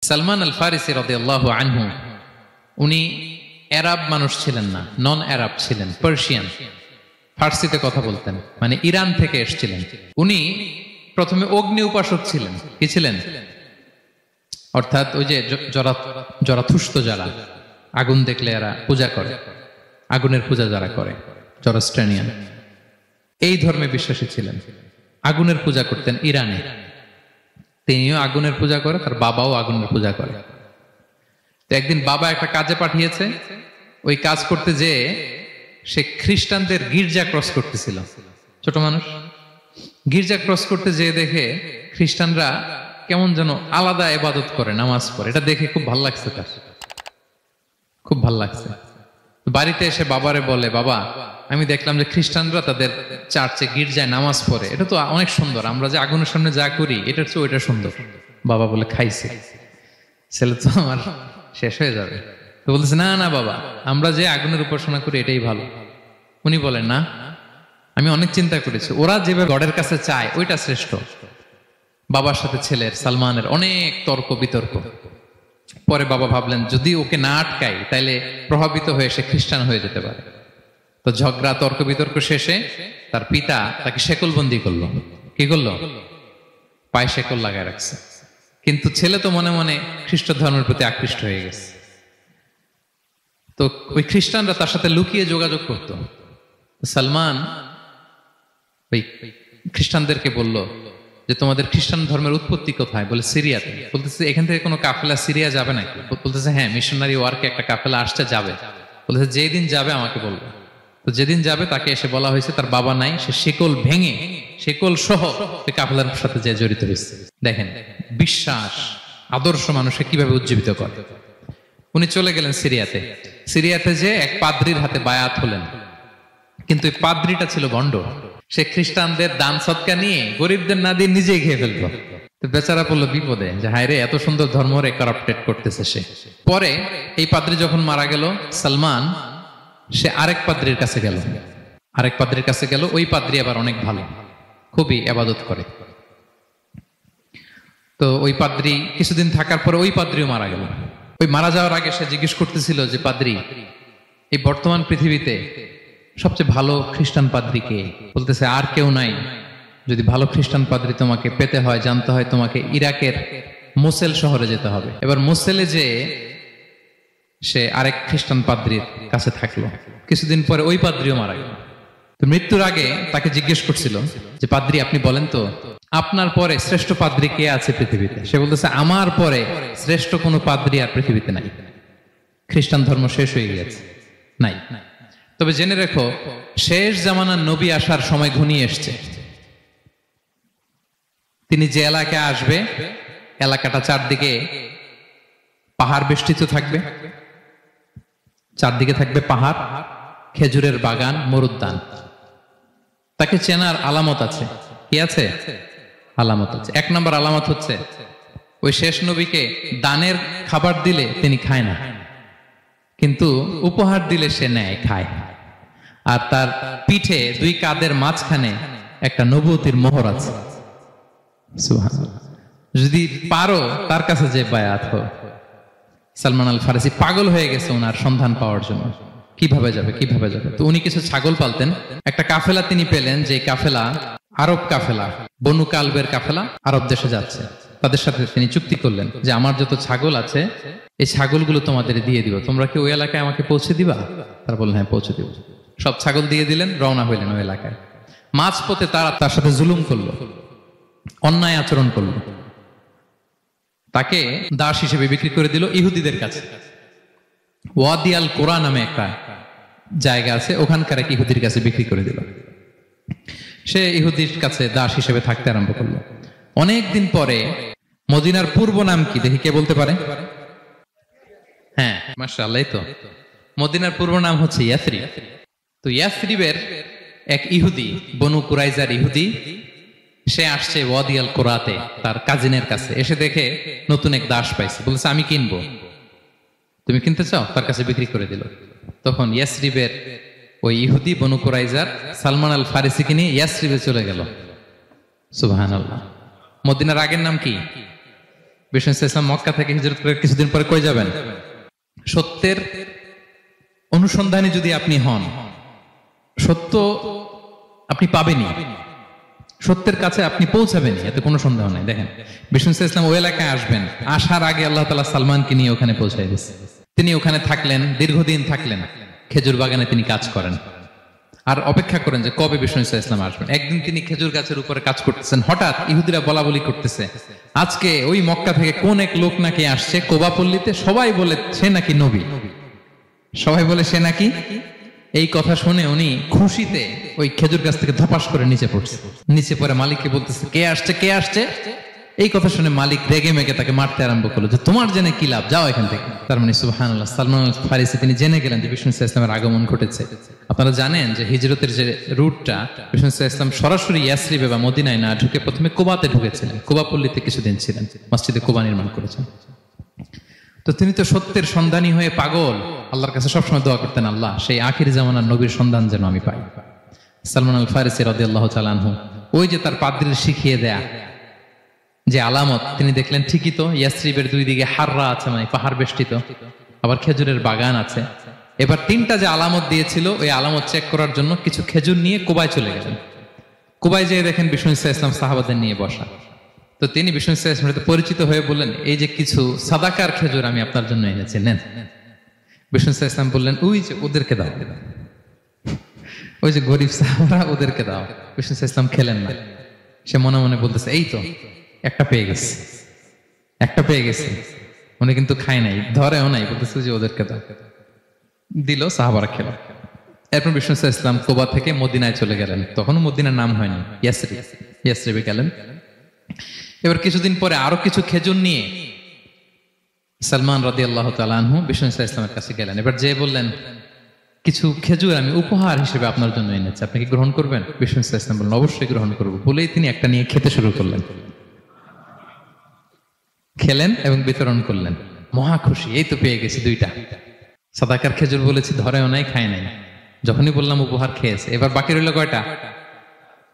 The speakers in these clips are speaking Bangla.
সালমান আল ফারিসি রাদিয়াল্লাহু আনহু উনি আরব মানুষ ছিলেন না, নন আরব ছিলেন, পার্সিয়ান, ফার্সিতে কথা বলতেন, মানে ইরান থেকে এসেছিলেন। উনি প্রথমে অগ্নি উপাসক ছিলেন। কি ছিলেন? অর্থাৎ ওই যে জরাথুস্ত যারা আগুন দেখলে এরা পূজা করে, আগুনের পূজা যারা করে, জরস্ট্রেনিয়ান, এই ধর্মে বিশ্বাসী ছিলেন। আগুনের পূজা করতেন ইরানে। তিনিও আগুনের পূজা করে, তার বাবাও আগুনের পূজা করে। তো একদিন বাবা একটা কাজে পাঠিয়েছে, ওই কাজ করতে যেয়ে সে খ্রিস্টানদের গির্জা ক্রস করতেছিল। ছোট মানুষ গির্জা ক্রস করতে যেয়ে দেখে খ্রিস্টানরা কেমন যেন আলাদা ইবাদত করে, নামাজ পড়ে। এটা দেখে খুব ভাল লাগছে, তার খুব ভাল লাগছে। বাড়িতে এসে বাবারে বলে, বাবা আমি দেখলাম যে খ্রিস্টানরা তাদের চার্চে গির্জায় নামাজ পড়ে, এটা তো অনেক সুন্দর, আমরা যে আগুনের সামনে যা করি এটার চেয়ে ওইটা সুন্দর। বাবা বলে, খাইছে, ছেলে তো আমার শেষ হয়ে যাবে। তো বলতেছে, না না বাবা, আমরা যে আগুনের উপাসনা করি এটাই ভালো। উনি বলেন, না, আমি অনেক চিন্তা করেছি, ওরা যেভাবে গডের কাছে চায় ওইটা শ্রেষ্ঠ। বাবার সাথে ছেলের, সালমানের অনেক তর্ক বিতর্ক। পরে বাবা ভাবলেন, যদি ওকে না আটকাই তাইলে প্রভাবিত হয়ে সে খ্রিস্টান হয়ে যেতে পারে। তো ঝগড়া তর্ক বিতর্ক শেষে তার পিতা তাকে শেকলবন্দি করলো। কি করলো? পায়ে শেকল লাগায় রাখছে। কিন্তু ছেলে তো মনে মনে খ্রিস্ট ধর্মের প্রতি আকৃষ্ট হয়ে গেছে। তো ওই খ্রিস্টানরা তার সাথে লুকিয়ে যোগাযোগ করত। সালমান ওই খ্রিস্টানদেরকে বলল যে, তোমাদের খ্রিস্টান ধর্মের উৎপত্তি কোথায়? বলে, সিরিয়াতে। বলতেছে, এখান থেকে কোনো কাফেলা সিরিয়া যাবে নাকি? বলতেছে, হ্যাঁ, মিশনারি ওয়ার্কে একটা কাফেলা আসছে, যাবে। বলতেছে, যেদিন যাবে আমাকে বলবে। তো যেদিন যাবে তাকে এসে বলা হয়েছে তার বাবা নাই, সে শিকল ভেঙে, শিকল সহ কাফেলার সাথে যে জড়িত হয়েছে। দেখেন বিশ্বাস, আদর্শ মানুষকে কিভাবে উজ্জীবিত করে। উনি চলে গেলেন সিরিয়াতে। সিরিয়াতে যে এক পাদ্রির হাতে বায়াত হলেন, কিন্তু এই পাদ্রিটা ছিল ভণ্ড। সে খ্রিস্টানদের দান সদকা নিয়ে গরিবদের না দিয়ে নিজেই খেয়ে ফেলতো। তো বেচারা পড়লো বিপদে, যে হায় রে, এত সুন্দর ধর্ম রে কারাপ্টেড করতেছে সে। পরে এই পাদ্রি যখন মারা গেল, সালমান সে আরেক পাদ্রির কাছে গেল। আরেক পাদ্রির কাছে গেল। ওই পাদ্রি আবার অনেক ভালো, খুবই ইবাদত করে। তো ওই পাদ্রি কিছুদিন থাকার পরে ওই পাদ্রিও মারা গেল। ওই মারা যাওয়ার আগে সে জিজ্ঞেস করতেছিল যে, পাদ্রি, এই বর্তমান পৃথিবীতে সবচেয়ে ভালো খ্রিস্টান পাদ্রি কে? বলতেছে, আর কেউ নাই। যদি ভালো খ্রিস্টান পাদ্রি তোমাকে পেতে হয়, জানতে হয়, তোমাকে ইরাকের মোসেল শহরে যেতে হবে। এবার মোসেলে যে সে আরেক খ্রিস্টান পাদ্রির কাছে থাকলো। কিছুদিন পরে ওই পাদ্রিও মারা গেল। তো মৃত্যুর আগে তাকে জিজ্ঞেস করছিল যে, পাদ্রি আপনি বলেন তো, আপনার পরে শ্রেষ্ঠ পাদ্রি কে আছে পৃথিবীতে? সে বলতেছে, আমার পরে শ্রেষ্ঠ কোনো পাদ্রি আর পৃথিবীতে নাই, খ্রিস্টান ধর্ম শেষ হয়ে গিয়েছে, নাই। তবে জেনে রেখো, শেষ জামানার নবী আসার সময় ঘনিয়ে এসছে। তিনি যে এলাকায় আসবে, এলাকাটা চারদিকে পাহাড় বেষ্টিত থাকবে, চারদিকে থাকবে পাহাড়, খেজুরের বাগান, মরুদ্যান। তাকে চেনার আলামত আছে। কি আছে? আলামত আছে। এক নম্বর আলামত হচ্ছে, ওই শেষ নবীকে দানের খাবার দিলে তিনি খায় না, কিন্তু উপহার দিলে সে নেয়, খায়। আর তার পিঠে দুই কাঁধের মাঝখানে একটা নবুয়তির মোহর আছে। সুবহানাল্লাহ। যদি পারো তার কাছে যে বায়াত হো। সালমান আল ফারিসি পাগল হয়ে গেছে ওনার সন্ধান পাওয়ার জন্য। কিভাবে যাবে, কিভাবে যাবে? তো উনি কিছু ছাগল পালতেন। একটা কাফেলা তিনি পেলেন, যে কাফেলা আরব কাফেলা, বনু কালবের কাফেলা, আরব দেশে যাচ্ছে। তাদের সাথে তিনি চুক্তি করলেন যে, আমার যত ছাগল আছে এই ছাগলগুলো তোমাদের দিয়ে দিব, তোমরা কি ওই এলাকায় আমাকে পৌঁছে দিবা? তারা বললেন, হ্যাঁ, পৌঁছে দিব। সব ছাগল দিয়ে দিলেন, রওনা হইলেন ওই এলাকায়। মাঝপথে তারা তার সাথে জুলুম করলো, অন্যায় আচরণ করলো। তাকে দাস হিসেবে বিক্রি করে দিল ইহুদিদের কাছে। ওয়াদি আল কোরআন নামে একটা জায়গা আছে, ওখানকার এক ইহুদির কাছে বিক্রি করে দিল। সে ইহুদির কাছে দাস হিসেবে থাকতে আরম্ভ করলো। অনেকদিন পরে, মদিনার পূর্ব নাম কি দেখি, কে বলতে পারে? হ্যাঁ, মাশাআল্লাহ, তো মদিনার পূর্ব নাম হচ্ছে ইয়াসরিব। তো ইয়াসরিবের এক ইহুদি, বনু কুরাইজার ইহুদি, সে আসছে ওয়াদি আল কোরাতে তার কাজিনের কাছে। এসে দেখে নতুন এক দাস পাইছে, বলছে, আমি কিনবো, তুমি কিনতে চাও? তার কাছে বিক্রি করে দিল। তখন ইয়াসরিবের ওই ইহুদি, বনু কুরাইজার, সালমান আল ফারিসিকে নিয়ে ইয়াসরিবে চলে গেল। সুবহানাল্লাহ। মদিনার আগের নাম কি? বিষ্ণু ইসলাম মক্কা থেকে হিজরত করে কিছুদিন পরে কই যাবেন? সত্যের অনুসন্ধানে যদি আপনি হন, সত্য আপনি পাবেনই, সত্যের কাছে আপনি পৌঁছাবেন, এতে কোনো সন্দেহ নাই। দেখেন বিষ্ণু ইসলাম ওই এলাকায় আসবেন, আসার আগে আল্লাহ তাআলা সালমানকে নিয়ে ওখানে পৌঁছায় দিয়েছে। তিনি ওখানে থাকলেন, দীর্ঘদিন থাকলেন, খেজুর বাগানে তিনি কাজ করেন আর অপেক্ষা করেন যে কবে বিষ্ণু ইসলাম আসবেন। একদিন তিনি খেজুর গাছের উপরে কাজ করতেছেন, হঠাৎ ইহুদিরা বলা বলি করতেছে আজকে ওই মক্কা থেকে কোন এক লোক নাকি আসছে কোবা পল্লীতে, সবাই বলে সে নাকি নবী, সবাই বলে সে নাকি। এই কথা শুনে উনি খুশিতে ওই খেজুর গাছ থেকে ধপাস করে নিচে পড়ছে। নিচে পড়ে মালিককে বলতেছে কে আসছে, কে আসছে। এই কথা শুনে মালিক রেগে মেগে তাকে মারতে আরম্ভ করলো যে তোমার জেনে কি লাভ, যাও এখান থেকে। তার মানে সুবহানাল্লাহ, সালমান আল ফারিসি তিনি জেনে গেলেন যে বিষ্ণু ইসলামের আগমন ঘটেছে। আপনারা জানেন যে হিজরতের যে রুটটা, বিষ্ণু ইসলাম সরাসরি ইয়াসরিবে বা মদিনায় না ঢুকে প্রথমে কুবাতে ঢুকেছিলেন, কুবা পল্লীতে কিছুদিন ছিলেন, মসজিদে কুবা নির্মাণ করেছেন। তো তিনি তো সত্যের সন্ধানী হয়ে পাগল, আল্লাহর কাছে সবসময় দোয়া করতেন, আল্লাহ সেই আখির জামানার নবীর সন্ধান যেন আমি পাই। সালমান আল ফারিসি রাদিয়াল্লাহু তাআলা আনহু ওই যে তার পাদ্রীর শিখিয়ে দেয়া যে আলামত তিনি দেখলেন, ঠিকই তো ইয়াসরিবের দুই দিকে হাররা আছে, মানে পাহাড় বেষ্টিত, আবার খেজুরের বাগান আছে। এবার তিনটা যে আলামত দিয়েছিল ওই আলামত চেক করার জন্য কিছু খেজুর নিয়ে কুবায় চলে গেলেন। কুবায় যেয়ে দেখেন বিষ্ণু ইসলাম সাহাবাদের নিয়ে বসা। তো তিনি বিষ্ণু ইসলামের সাথে পরিচিত হয়ে বললেন এই যে কিছু সাদাকার খেজুর আমি আপনার জন্য এনেছি, নেন। বিষ্ণু ইসলাম বললেন ওই যে ওদেরকে দাও, ওই যে গরিব সাহাবারা ওদেরকে দাও। বিষ্ণু ইসলাম খেলেন না, সে মনে মনে বলতেছে এই তো একটা পেয়ে গেছে, একটা পেয়ে গেছে। উনি কিন্তু খায় নাই, ধরেও নাই, বলতেছে যে ওদেরকে দাও। দিল, সাহাবারা খেল। এরপর বিষ্ণু ইসলাম কুবা থেকে মদিনায় চলে গেলেন, তখন মদিনার নাম হয়নি, ইয়াসরিব, ইয়াসরিবে গেলেন। এবার কিছুদিন পরে আরো কিছু খেজুর নিয়ে সালমান রাদিয়াল্লাহু তাআলা আনহু বিষ্ণু ইসলামের কাছে গেলেন। এবার যে বললেন কিছু খেজুর আমি উপহার হিসেবে আপনার জন্য এনেছি, আপনি কি গ্রহণ করবেন? বিষ্ণু ইসলাম বললেন অবশ্যই গ্রহণ করবো। বলেই তিনি একটা নিয়ে খেতে শুরু করলেন, খেলেন এবং বিতরণ করলেন। মহা খুশি, এই তো পেয়ে গেছি দুইটা সাদাকার খেজুর, বলেছি ধরেও নাই, খায় নাই, যখনই বললাম উপহার খেয়েছে। এবার বাকি রইল কয়টা?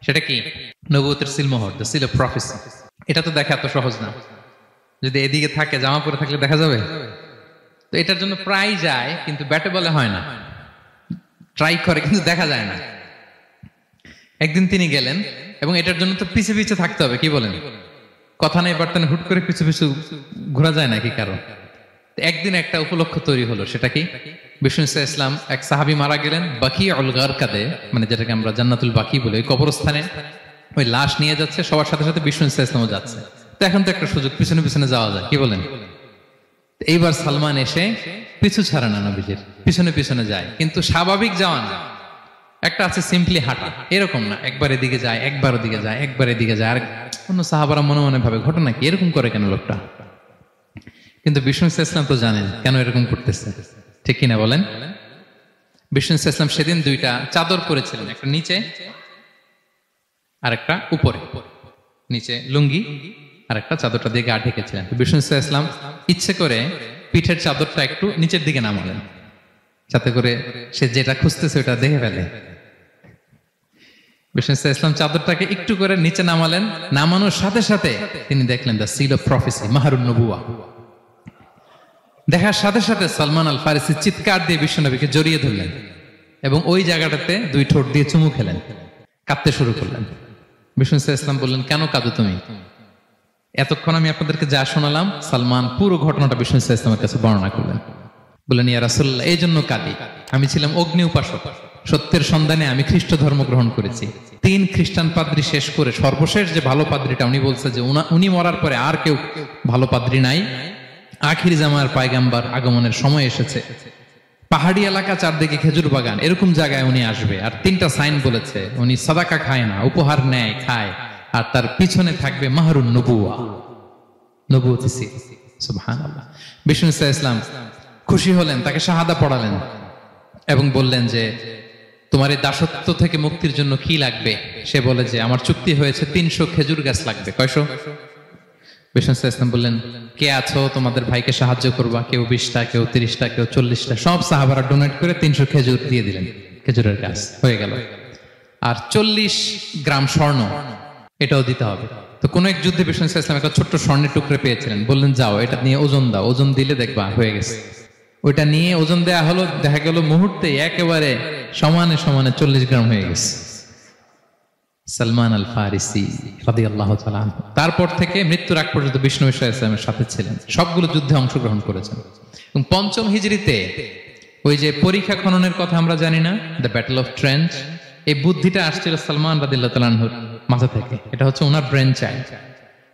সেটা কি? নবুয়তের সিলমোহর, দ্য সিল অফ প্রফেসি। এটা তো দেখা এত সহজ না, যদি এদিকে থাকে, জামা পরে থাকলে দেখা যাবে। তো এটার জন্য প্রায় যায়, কিন্তু ব্যাটে বলে হয় না, ট্রাই করে কিন্তু দেখা যায় না। একদিন তিনি গেলেন এবং এটার জন্য তো পিছে পিছে থাকতে হবে, কি বলেন? কথা নেই বার্তা নেই, হুট করে পিছু পিছু ঘোরা যায় নাকি কারো? একদিন একটা উপলক্ষ তৈরি হলো, সেটা কি? বিষ্ণু ইসলাম এক সাহাবী মারা গেলেন বাকিউল গারকাদে, মানে যেটাকে আমরা জান্নাতুল বাকি বলি, ওই কবরস্থানে ওই লাশ নিয়ে যাচ্ছে, সবার সাথে সাথে বিষ্ণু ইসলামও যাচ্ছে। তো এখন তো একটা সুযোগ, পিছনে পিছনে যাওয়া যায়, কি বলেন? এইবার সালমান এসে পিছু ছাড়ে না, নবীজির পিছনে পিছনে যায়, কিন্তু স্বাভাবিক যাওয়া না, একটা আছে সিম্পলি হাঁটা, এরকম না, একবার এদিকে যায়, একবার ওদিকে যায়, একবার এদিকে যায়। আর অন্য সাহাবারা মনে মনে ভাবে ঘটনা কি, এরকম করে কেন লোকটা? কিন্তু বিষ্ণু ইসলাম তো জানেন কেন এরকম করতেছে, ঠিক কিনা বলেন? বিষ্ণু ইসলাম সেদিন দুইটা চাদর পরেছিলেন, একটা নিচে আর একটা উপরে, নিচে লুঙ্গি আর একটা চাদরটা দিয়ে গা ঢেকেছিলেন। বিষ্ণু ইসলাম ইচ্ছে করে পিঠের চাদরটা একটু নিচের দিকে নামালেন, যাতে করে সে যেটা খুঁজতেছে ওটা দেখে ফেলে। বিষ্ণু ইসলাম চাদরটাকে একটু করে নিচে নামালেন, নামানোর সাথে সাথে তিনি দেখলেন দ্য সিল অফ প্রফেসি, মাহরুন নবুয়া। দেখার সাথে সাথে সালমান আল ফারিসি চিৎকার দিয়ে বিশ্বনবীকে জড়িয়ে ধরলেন এবং ওই জায়গাটাতে দুই ঠোঁট দিয়ে চুমু খেলেন, কাঁদতে শুরু করলেন। বিষ্ণু ইসলাম বললেন কেন কাঁদো তুমি? এতক্ষণ আমি আপনাদেরকে যা শোনালাম, সালমান পুরো ঘটনাটা বিষ্ণু ইসলামের কাছে বর্ণনা করলেন। বললেন ইয়া রাসূলুল্লাহ, এই জন্য কাঁদি, আমি ছিলাম অগ্নি উপাসক, সত্যের সন্ধানে আমি খ্রিস্ট ধর্ম গ্রহণ করেছি। 3 খ্রিস্টান পাদ্রী শেষ করে সর্বশেষ যে ভালো পাদ্রীটা, উনি বলছে যে উনি মরার পরে আর কেউ ভালো পাদ্রী নাই, আখির জামার পায়গাম্বার আগমনের সময় এসেছে। পাহাড়ি এলাকা, চারদিকে খেজুর বাগান, এরকম জায়গায় উনি আসবে। আর 3টা সাইন বলেছে, উনি সাদাকা খায় না, উপহার নেয়, খায়, আর তার পিছনে থাকবে মাহরুন নবুয়া, নবুয়তি সিল। সুবহানাল্লাহ। বিষ্ণু ইসলাম খুশি হলেন, তাকে শাহাদা পড়ালেন এবং বললেন যে তোমার এই দাসত্ব থেকে মুক্তির জন্য কি লাগবে? সে বলে যে আমার চুক্তি হয়েছে 300 খেজুর গাছ লাগবে। কয়শো? বিষ্ণু ইসলাম বললেন কে আছো তোমাদের ভাইকে সাহায্য করবা? কেউ 20টা, কেউ 30টা, কেউ 40টা। সব সাহাবারা ডোনেট করে 300 খেজুর দিয়ে দিলেন, খেজুরের গাছ হয়ে গেল। আর 40 গ্রাম স্বর্ণ, এটাও দিতে হবে। তো কোন এক যুদ্ধে বিষ্ণু ইসলাম একটা ছোট্ট স্বর্ণের টুকরে পেয়েছিলেন, বললেন যাও এটা নিয়ে ওজন দাও, ওজন দিলে দেখবা হয়ে গেছে। ওইটা নিয়ে ওজন দেয়া হলো, দেখা গেল মুহূর্তে একেবারে সমানে সমানে 40 গ্রাম হয়ে গেছে। সালমান আল ফারিসি রাদিয়াল্লাহু তাআলা আনহু তারপর থেকে মৃত্যুর আগ পর্যন্ত বিষ্ণু ইসলামের সাথে ছিলেন, সবগুলো যুদ্ধে অংশগ্রহণ করেছেন। এবং 5ম হিজরিতে ওই যে পরীক্ষা খননের কথা আমরা জানি না, দ্য ব্যাটল অফ ট্রেঞ্চ, এই বুদ্ধিটা আসছিল সালমান রাদিয়াল্লাহু তাআলা আনহুর মাথা থেকে। এটা হচ্ছে ওনার ব্রেন চাইল্ড।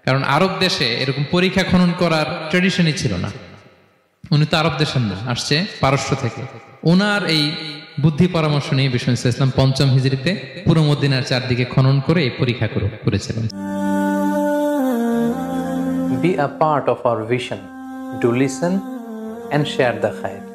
কারণ আরব দেশে এরকম পরীক্ষা খনন করার ট্রেডিশনই ছিল না। উনি তো আরব দেশের না, আসছে পারস্য থেকে। ওনার এই বুদ্ধি পরামর্শ নিয়ে বিষ্ণু ইসলাম 5ম হিজরিতে পুরো মদিনার চারদিকে খনন করে এই পরীক্ষা করেছিলেন। Be a part of our vision. Do listen and share the khair.